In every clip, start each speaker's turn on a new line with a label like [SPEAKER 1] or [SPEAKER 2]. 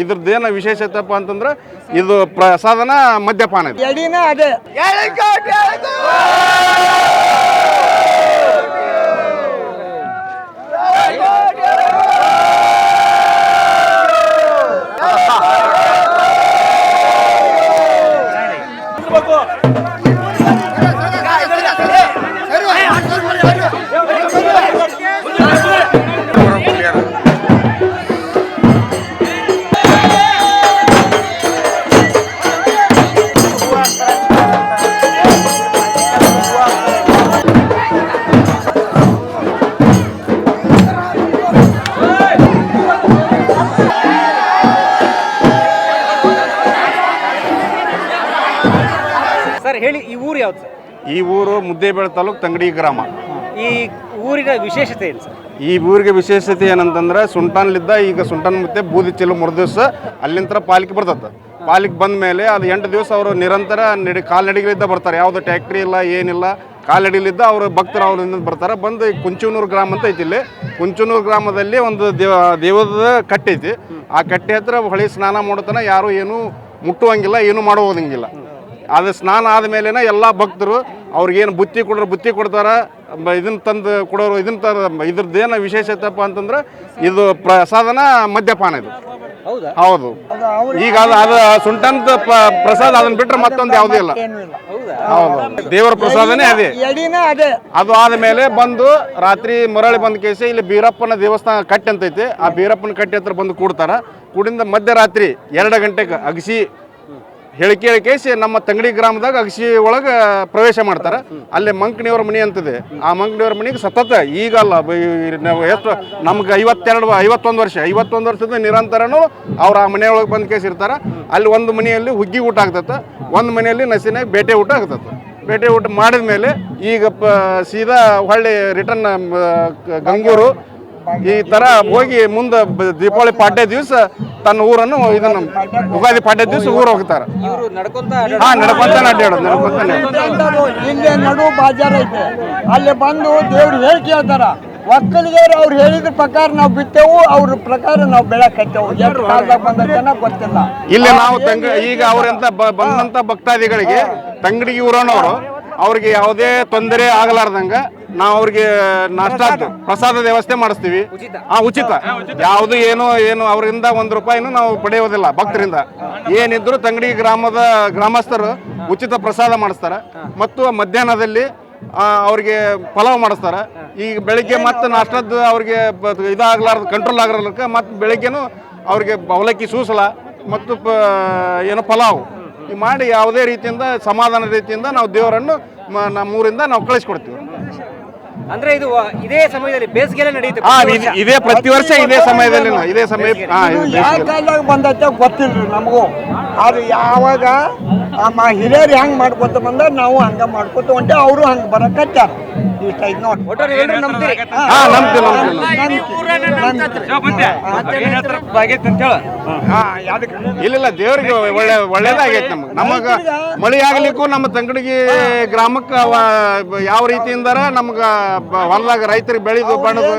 [SPEAKER 1] ಇದ್ರದ್ದೇನು ವಿಶೇಷತೆಪ್ಪ ಅಂತಂದ್ರೆ ಇದು ಪ್ರಸಾದನ ಮದ್ಯಪಾನ ಇದೆ.
[SPEAKER 2] ಎಡಿನ ಅದೇ
[SPEAKER 3] ಹೇಳಿ. ಈ ಊರು ಯಾವ್ದು ಸರ್?
[SPEAKER 1] ಈ ಊರು ಮುದ್ದೇಬೇಳೆ ತಾಲೂಕು ತಂಗಡಿ ಗ್ರಾಮ.
[SPEAKER 3] ಈ ಊರಿನ ವಿಶೇಷತೆ ಏನು ಸರ್?
[SPEAKER 1] ಈ ಊರಿಗೆ ವಿಶೇಷತೆ ಏನಂತಂದ್ರೆ ಸುಂಟಾನ್ಲಿದ್ದ ಈಗ ಸುಂಟಾನ್ ಮತ್ತೆ ಬೂದಿ ಚೆಲ್ಲು ದಿವಸ ಅಲ್ಲಿಂದ ಪಾಲಿಕೆ ಬರ್ತದೆ. ಪಾಲಿಕೆ ಬಂದ ಮೇಲೆ ಅದು 8 ದಿವಸ ಅವರು ನಿರಂತರ ಕಾಲ್ನಡಿಗೆಲಿದ್ದ ಬರ್ತಾರೆ. ಯಾವುದು ಟ್ಯಾಕ್ಟ್ರಿ ಇಲ್ಲ ಏನಿಲ್ಲ, ಕಾಲ್ನಡಿಲಿದ್ದ ಅವರು ಭಕ್ತರು ಅವರಿಂದ ಬರ್ತಾರೆ. ಬಂದು ಕುಂಚನೂರು ಗ್ರಾಮ ಅಂತ ಐತಿ. ಇಲ್ಲಿ ಕುಂಚನೂರು ಗ್ರಾಮದಲ್ಲಿ ಒಂದು ದೇವದ ಕಟ್ಟೆ ಐತಿ. ಆ ಕಟ್ಟೆ ಹತ್ರ ಹೊಳಿ ಸ್ನಾನ ಮಾಡೋತನ ಯಾರು ಏನು ಮುಟ್ಟುವಂಗಿಲ್ಲ, ಏನು ಮಾಡೋದಂಗಿಲ್ಲ. ಅದು ಸ್ನಾನ ಆದಮೇಲೆ ಎಲ್ಲ ಭಕ್ತರು ಅವ್ರಿಗೇನು ಬುತ್ತಿ ಕೊಡೋರು ಬುತ್ತಿ ಕೊಡ್ತಾರೆ, ಇದನ್ನ ತಂದು ಕೊಡೋರು ಇದನ್ನ ತಂದು. ಇದ್ರದ್ದೇನು ವಿಶೇಷತೆಪ್ಪ ಅಂತಂದ್ರೆ ಇದು ಪ್ರಸಾದನ ಮದ್ಯಪಾನ ಇದು. ಹೌದು. ಈಗ ಅದು ಸುಂಟನ್ದ ಪ್ರಸಾದ ಅದನ್ನ ಬಿಟ್ರೆ ಮತ್ತೊಂದು ಯಾವುದೂ ಇಲ್ಲ. ಹೌದು, ದೇವರ ಪ್ರಸಾದನೇ ಅದೇ. ಅದು ಆದ್ಮೇಲೆ ಬಂದು ರಾತ್ರಿ ಮರಳಿ ಬಂದ ಕೇಸಿ ಇಲ್ಲಿ ಬೀರಪ್ಪನ ದೇವಸ್ಥಾನ ಕಟ್ಟೆ ಅಂತೈತಿ. ಆ ಬೀರಪ್ಪನ ಕಟ್ಟೆ ಹತ್ರ ಬಂದು ಕೂಡ್ತಾರ. ಕೂಡಿಂದ ಮಧ್ಯರಾತ್ರಿ 2 ಗಂಟೆಗೆ ಅಗಸಿ ಹೇಳಿಕೇಸಿ ನಮ್ಮ ತಂಗಡಿ ಗ್ರಾಮದಾಗ ಅಗಸಿ ಒಳಗೆ ಪ್ರವೇಶ ಮಾಡ್ತಾರೆ. ಅಲ್ಲಿ ಮಂಕಣಿಯವರ ಮನೆ ಅಂತಿದೆ. ಆ ಮಂಕಣಿಯವರ ಮನೆಗೆ ಸತತ ಈಗಲ್ಲ ಎಷ್ಟು ನಮ್ಗೆ 51 ವರ್ಷದ ನಿರಂತರನು ಅವ್ರು ಆ ಮನೆಯೊಳಗೆ ಬಂದು ಕೇಸಿ ಇರ್ತಾರೆ. ಅಲ್ಲಿ ಒಂದು ಮನೆಯಲ್ಲಿ ಹುಗ್ಗಿ ಊಟ ಆಗ್ತದೆ, ಒಂದು ಮನೆಯಲ್ಲಿ ನಸಿನಾಗ ಬೇಟೆ ಊಟ ಆಗ್ತದೆ. ಬೇಟೆ ಊಟ ಮಾಡಿದ ಮೇಲೆ ಈಗ ಸೀದಾ ಹೊಳ್ಳಿ ರಿಟರ್ನ್ ಗಂಗೂರು ಈ ತರ ಹೋಗಿ ಮುಂದೆ ದೀಪಾವಳಿ ಪಾಡ್ಯ ದಿವಸ ತನ್ನ ಊರನ್ನು ಇದನ್ನು ಯುಗಾದಿ ಪಾಡ್ಯ ದಿವಸ ಊರು ಹೋಗ್ತಾರೆ. ನಡ್ಕೊಂತಾನೆ ಅಡ್ಡಾಡೋದು.
[SPEAKER 2] ಇಲ್ಲಿ ನಡು ಬಾಜಾರ್ ಐತೆ, ಅಲ್ಲಿ ಬಂದು ದೇವ್ರು ಹೇಳಿಕೆ ಹೇಳ್ತಾರ. ಒಕ್ಕಲಿಗರು ಅವ್ರು ಹೇಳಿದ ಪ್ರಕಾರ ನಾವು ಬಿಟ್ಟೆವು, ಅವ್ರ ಪ್ರಕಾರ ನಾವು ಬೆಳೆ ಕಟ್ಟೆವು. ಎಷ್ಟು ಕಾಲದಾಗ ಬಂದ ಗೊತ್ತಿಲ್ಲ. ಇಲ್ಲಿ
[SPEAKER 1] ನಾವು ಈಗ ಅವರಂತ ಬಂದಂತ ಭಕ್ತಾದಿಗಳಿಗೆ ತಂಗಡಿ ಊರನವರು ಅವ್ರಿಗೆ ಯಾವುದೇ ತೊಂದರೆ ಆಗಲಾರ್ದಂಗ ನಾವು ಅವ್ರಿಗೆ ನಾಷ್ಟಾ ಪ್ರಸಾದ ವ್ಯವಸ್ಥೆ ಮಾಡಿಸ್ತೀವಿ. ಉಚಿತ. ಯಾವುದು ಏನು ಅವರಿಂದ ₹1 ನಾವು ಪಡೆಯೋದಿಲ್ಲ. ಭಕ್ತರಿಂದ ಏನಿದ್ರು ತಂಗಡಿ ಗ್ರಾಮದ ಗ್ರಾಮಸ್ಥರು ಉಚಿತ ಪ್ರಸಾದ ಮಾಡಿಸ್ತಾರೆ. ಮತ್ತು ಮಧ್ಯಾಹ್ನದಲ್ಲಿ ಅವ್ರಿಗೆ ಪಲಾವ್ ಮಾಡಿಸ್ತಾರೆ. ಈಗ ಬೆಳಿಗ್ಗೆ ಮತ್ತೆ ನಾಷ್ಟದ್ದು ಅವ್ರಿಗೆ ಇದಾಗಲಾರ್ದು ಕಂಟ್ರೋಲ್ ಆಗಿರಲಿಕ್ಕೆ ಮತ್ತೆ ಬೆಳಿಗ್ಗೆನೂ ಅವ್ರಿಗೆ ಅವಲಕ್ಕಿ ಸೂಸಲ ಮತ್ತು ಪಲಾವ್ ಮಾಡಿ ಯಾವುದೇ ರೀತಿಯಿಂದ ಸಮಾಧಾನ ರೀತಿಯಿಂದ ನಾವು ದೇವರನ್ನು ನಮ್ಮೂರಿಂದ ನಾವು ಕಳಿಸ್ಕೊಡ್ತೀವಿ.
[SPEAKER 3] ಅಂದ್ರೆ ಇದು ಇದೇ ಸಮಯದಲ್ಲಿ ಬೇಸಿಗೆ ನಡೆಯುತ್ತೆ.
[SPEAKER 1] ಇದೇ ಪ್ರತಿ ವರ್ಷ ಇದೇ ಸಮಯದಲ್ಲಿ ಇದೇ ಸಮಯ
[SPEAKER 2] ಯಾವ ಕಾಲದಾಗ ಬಂದೈತೆ ಗೊತ್ತಿಲ್ರಿ ನಮಗೂ. ಅದು ಯಾವಾಗ ಹಿರಿಯರು ಹೆಂಗ್ ಮಾಡ್ಕೊತ ಬಂದ ನಾವು ಹಂಗ ಮಾಡ್ಕೊತ ಹೊಂಟೆ, ಅವರು ಹಂಗ ಬರಕತ್ತಾರ.
[SPEAKER 1] ಇಲ್ಲ, ದೇವ್ರಿಗೆ ಒಳ್ಳೇದಾಗೈತೆ. ನಮಗ ಮಳಿ ಆಗ್ಲಿಕ್ಕೂ ನಮ್ಮ ತಂಗಡಿಗೆ ಗ್ರಾಮಕ್ಕೆ ಯಾವ ರೀತಿಯಿಂದ ನಮ್ಗ ಹೊಲದಾಗ ರೈತರಿಗೆ ಬೆಳೆದು ಬಣ್ಣದು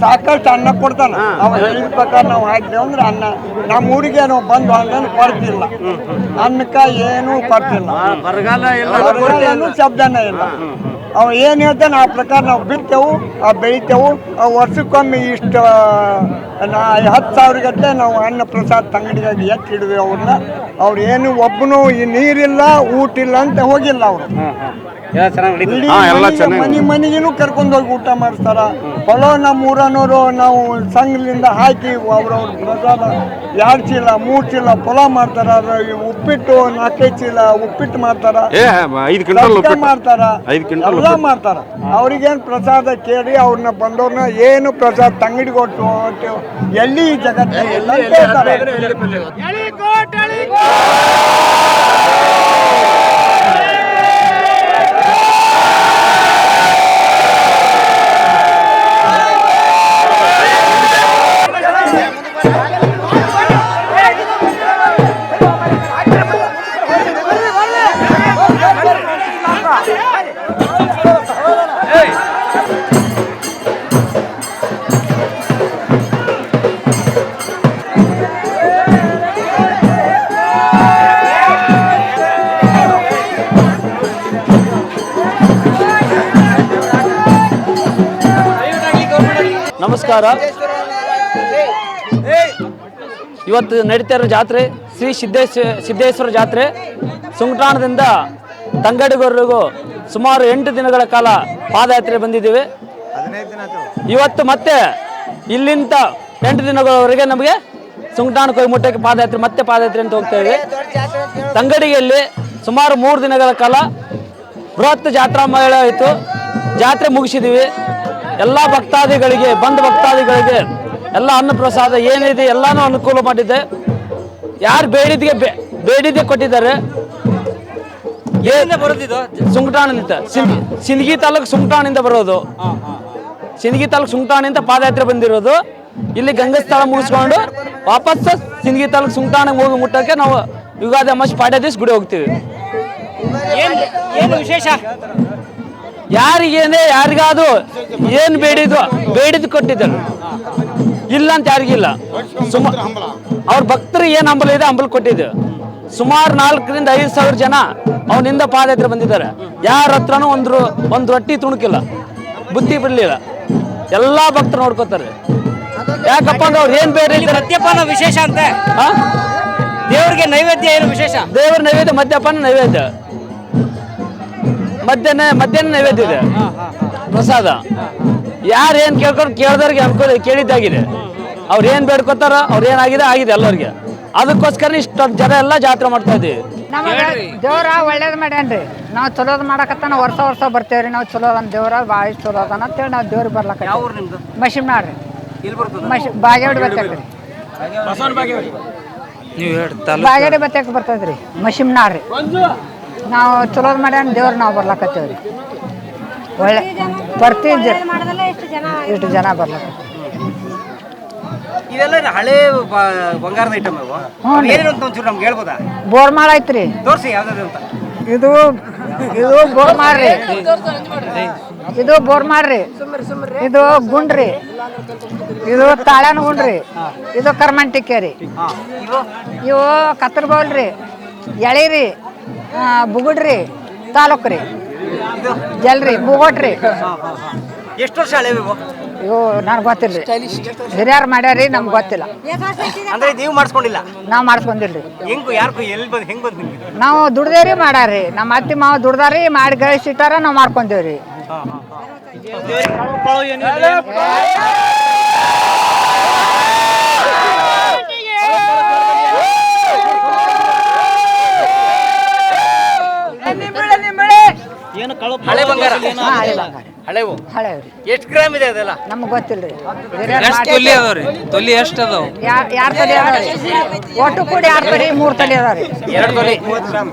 [SPEAKER 2] ಸಾಕಷ್ಟು ಅನ್ನ ಕೊಡ್ತಾನ. ಅವ ಹೇಳಿದ ಪ್ರಕಾರ ನಾವು ಹಾಕಿದೇವು ಅಂದ್ರೆ ಅನ್ನ ನಮ್ಮ ಊರಿಗೆ ನಾವು ಬಂದು ಹಂಗನ್ನು ಕೊಡ್ತಿಲ್ಲ. ಅನ್ನಕ್ಕ ಏನೂ ಕೊಡ್ತಿಲ್ಲ, ಏನು ಶಬ್ದನೇ ಇಲ್ಲ. ಅವ ಏನು ಹೇಳ್ತಾನೆ ಆ ಪ್ರಕಾರ ನಾವು ಬಿಡ್ತೇವು, ಬೆಳಿತೇವು. ವರ್ಷಕ್ಕೊಮ್ಮೆ ಇಷ್ಟು 10,000 ಗಟ್ಟಲೆ ನಾವು ಅನ್ನ ಪ್ರಸಾದ ತಂಗಡಿಗಾಗಿ ಎತ್ತಿಡಿದ್ವಿ ಅವ್ರನ್ನ. ಅವ್ರು ಏನು ಒಬ್ಬನು ಈ ನೀರಿಲ್ಲ ಊಟ ಇಲ್ಲ ಅಂತ ಹೋಗಿಲ್ಲ. ಅವರು ಮನೆಗೂ ಕರ್ಕೊಂಡು ಹೋಗಿ ಊಟ ಮಾಡಿಸ್ತಾರ. ಪಲಾವ್ ನಮ್ಮ ಊರನವರು ನಾವು ಸಂಘದಿಂದ ಹಾಕಿ ಅವ್ರವ್ರ ಪ್ರಸಾದ 2 ಚೀಲ 3 ಚೀಲ ಪಲಾವ್ ಮಾಡ್ತಾರ. ಉಪ್ಪಿಟ್ಟು 4-5 ಚೀಲ ಉಪ್ಪಿಟ್ಟು ಮಾಡ್ತಾರ, ಮಾಡ್ತಾರ, ಎಲ್ಲ ಮಾಡ್ತಾರ. ಅವ್ರಿಗೇನು ಪ್ರಸಾದ ಕೇಳಿ ಅವ್ರನ್ನ ಬಂದವ್ರನ್ನ ಏನು ಪ್ರಸಾದ ತಂಗಡಿಗೆ ಕೊಟ್ಟು ಎಲ್ಲಿ ಜಗತ್ತಿಲ್ಲ.
[SPEAKER 4] ನಮಸ್ಕಾರ. ಇವತ್ತು ನಡೀತಾ ಇರೋ ಜಾತ್ರೆ ಶ್ರೀ ಸಿದ್ದೇಶ್ವರ ಜಾತ್ರೆ. ಸುಂಕಟಾಣದಿಂದ ತಂಗಡಿವರೆಗೂ ಸುಮಾರು 8 ದಿನಗಳ ಕಾಲ ಪಾದಯಾತ್ರೆ ಬಂದಿದ್ದೀವಿ. ಇವತ್ತು ಮತ್ತೆ ಇಲ್ಲಿಂದ 8 ದಿನಗಳವರೆಗೆ ನಮಗೆ ಸುಂಕಟಾಣಕ್ಕೆ ಹೋಗಿ ಮುಟ್ಟಕ್ಕೆ ಪಾದಯಾತ್ರೆ ಅಂತ ಹೋಗ್ತಾ ಇದ್ದೀವಿ. ತಂಗಡಿಯಲ್ಲಿ ಸುಮಾರು 3 ದಿನಗಳ ಕಾಲ ಬೃಹತ್ ಜಾತ್ರಾ ಮೇಳ ಆಯಿತು. ಜಾತ್ರೆ ಮುಗಿಸಿದ್ದೀವಿ. ಎಲ್ಲ ಭಕ್ತಾದಿಗಳಿಗೆ ಭಕ್ತಾದಿಗಳಿಗೆ ಎಲ್ಲ ಅನ್ನ ಪ್ರಸಾದ ಏನಿದೆ ಎಲ್ಲನೂ ಅನುಕೂಲ ಮಾಡಿದ್ದೆ. ಯಾರು ಬೇಡಿದ್ದೆ ಕೊಟ್ಟಿದ್ದಾರೆ. ಸುಂಕಟಾಣದಿಂದ ಸಿಂದಗಿ ತಾಲೂಕು ಸುಂಕಟಾಣಿಂದ ಬರೋದು. ಸಿಂದಗಿ ತಾಲೂಕು ಸುಂಕಟಾಣಿಂದ ಪಾದಯಾತ್ರೆ ಬಂದಿರೋದು. ಇಲ್ಲಿ ಗಂಗಸ್ಥಳ ಮುಗಿಸ್ಕೊಂಡು ವಾಪಸ್ ಸಿಂದಗಿ ತಾಲೂಕು ಸುಂಕಟಾಣಿಗೆ ಹೋಗಿ ಮುಟ್ಟಕ್ಕೆ ನಾವು ಯುಗಾದಿ ಅಮಾವಾಸ್ಯೆ ಪಾಡ್ಯ ದಿವಸ ಗುಡಿ ಹೋಗ್ತೀವಿ.
[SPEAKER 3] ಏನು ವಿಶೇಷ?
[SPEAKER 4] ಯಾರಿಗೇನೆ ಯಾರಿಗಾದ್ರು ಏನು ಬೇಡಿದ್ದು ಕೊಟ್ಟಿದ್ದರು. ಇಲ್ಲ ಅಂತ ಯಾರಿಗಿಲ್ಲ. ಅವ್ರ ಭಕ್ತರಿಗೆ ಏನು ಹಂಬಲ ಇದೆ ಹಂಬಲ ಕೊಟ್ಟಿದ್ದು. ಸುಮಾರು 4 ರಿಂದ 5 ಸಾವಿರ ಜನ ಅವನಿಂದ ಪಾದಯಾತ್ರೆ ಬಂದಿದ್ದಾರೆ. ಯಾರ ಹತ್ರನೂ ಒಂದು ರೊಟ್ಟಿ ತುಣುಕಿಲ್ಲ, ಬುದ್ಧಿ ಬಿಡಲಿಲ್ಲ. ಎಲ್ಲ ಭಕ್ತರು ನೋಡ್ಕೋತಾರೆ. ಯಾಕಪ್ಪ ಅಂದ್ರೆ ಅವ್ರು ಏನು ಬೇರೆ
[SPEAKER 3] ಮದ್ಯಪಾನ ವಿಶೇಷ ಅಂತ. ದೇವರಿಗೆ ನೈವೇದ್ಯ ಏನು ವಿಶೇಷ?
[SPEAKER 4] ದೇವರ ನೈವೇದ್ಯ ಮದ್ಯಪಾನ ನೈವೇದ್ಯ. ಮಧ್ಯಾಹ್ನ ನೈವೇದ್ಯ ಇದೆ, ಪ್ರಸಾದ. ಯಾರು ಏನು ಕೇಳಿದವ್ರಿಗೆ ಅನುಕೂಲ ಕೇಳಿದ್ದಾಗಿದೆ. ಅವ್ರು ಏನು ಬೇಡ್ಕೋತಾರೋ ಅವ್ರು ಏನಾಗಿದೆ ಆಗಿದೆ ಎಲ್ಲರಿಗೆ. ಅದಕ್ಕೋಸ್ಕರ ಇಷ್ಟೊಂದು ಜನ ಎಲ್ಲ ಜಾತ್ರೆ ಮಾಡ್ತಾ ಇದ್ದೀವಿ.
[SPEAKER 5] ನಮಗೆ ದೇವ್ರ ಒಳ್ಳೇದು ಮಾಡ್ಯಾನ್ರಿ. ನಾವು ಚಲೋದು ಮಾಡಕತ್ತಾನ ವರ್ಷ ಬರ್ತೇವ್ರಿ. ನಾವು ಚಲೋ ಅದ ದೇವ್ರ ಭಾಳ ಚಲೋ ಅದಾನ ಅಂತೇಳಿ ನಾವು ದೇವ್ರಿಗೆ ಬರ್ಲಕ್ಕ. ಮಶಿಮ್ನಾಡ್ರಿ ಬಾಗೇವಾಡಿ ಬರ್ತೇಕ್ರಿ. ಬಾಗೇವಾಡಿ ಬರ್ತೇಕ್ ಬರ್ತದ್ರಿ ಮಶಿಮ್ನಾಡ್ರಿ. ನಾವು ಚಲೋದು ಮಾಡ್ಯಾನ ದೇವ್ರ ನಾವು ಬರ್ಲಕತ್ತೇವ್ರಿ. ಒಳ್ಳೆ ಬರ್ತಿದ್ರಿ ಎಷ್ಟು ಜನ ಬರ್ಲಕತ್ತೀವಿ.
[SPEAKER 3] ಇವೆಲ್ಲ ಹಳೆ ಬಂಗಾರದ ಐಟಮ್ ಒಂಚೂರು ನಮ್ಗೆ ಹೇಳ್ಬೋದಾ?
[SPEAKER 5] ಬೋರ್ಮಾಳ ಐತ್ರಿ,
[SPEAKER 3] ತೋರಿಸಿ ಯಾವ್ದಾದ್ರು ಅಂತ.
[SPEAKER 5] ಇದು ಬೋರ್ಮಾಳ್ರಿ, ಇದು ಬೋರ್ಮಾಳ್ರಿ, ಇದು ಗುಂಡ್ರಿ, ಇದು ತಾಳನ ಗುಂಡ್ರಿ, ಇದು ಕರ್ಮಂಟಿಕೆ ರೀ, ಇವು ಕತ್ತರ್ಗೋಲ್ರಿ, ಎಳಿರಿ, ಬುಗುಡ್ರಿ, ತಾಲೂಕು ರೀ, ಜಲ್ರಿ, ಬುಗೋಟ್ರಿ.
[SPEAKER 3] ಎಷ್ಟು ವರ್ಷ ಹಳೆ
[SPEAKER 5] ಇವು ನನಗೆ ಗೊತ್ತಿಲ್ಲ. ಹಿರಿಯರು ಮಾಡ್ಯಾರಿ, ನಮ್ಗೆ ಗೊತ್ತಿಲ್ಲ.
[SPEAKER 3] ಅಂದ್ರೆ ನೀವು ಮಾಡಿಸ್ಕೊಂಡಿಲ್ಲ?
[SPEAKER 5] ನಾವು ಮಾಡಿಸ್ಕೊಂಡಿಲ್ರಿ.
[SPEAKER 3] ಹೆಂಗ್ ಬಂದು
[SPEAKER 5] ನಾವು ದುಡ್ದೇವ್ರಿ ಮಾಡ್ಯಾರಿ. ನಮ್ಮ ಅತ್ತಿ ಮಾವ ದುಡ್ದಾರಿ, ಮಾಡಿ ಗಳಿಸಿಟ್ಟಾರ ನಾವು ಮಾಡ್ಕೊಂಡೇವ್ರಿ.
[SPEAKER 3] ಹಳೆ ಬಂಗಾರ? ಹಳೆವು.
[SPEAKER 5] ಹಳೆವ್ರಿ.
[SPEAKER 3] ಎಷ್ಟು ಗ್ರಾಮ್ ಇದೆ ಅದೆಲ್ಲ?
[SPEAKER 5] ನಮ್ಗೆ ಗೊತ್ತಿಲ್ರಿ.
[SPEAKER 4] ತೊಲಿ ಎಷ್ಟು ಅದಾವ?
[SPEAKER 5] 2 ತೊಲಿ ಅದಾವ್ರಿ. ಒಟ್ಟು ಕೂಡಿ 2 ತೊಲಿ 3 ತೊಲಿ ಅದಾವ್ರಿ.
[SPEAKER 3] 2 ತೊಲಿ 30 ಗ್ರಾಮ್.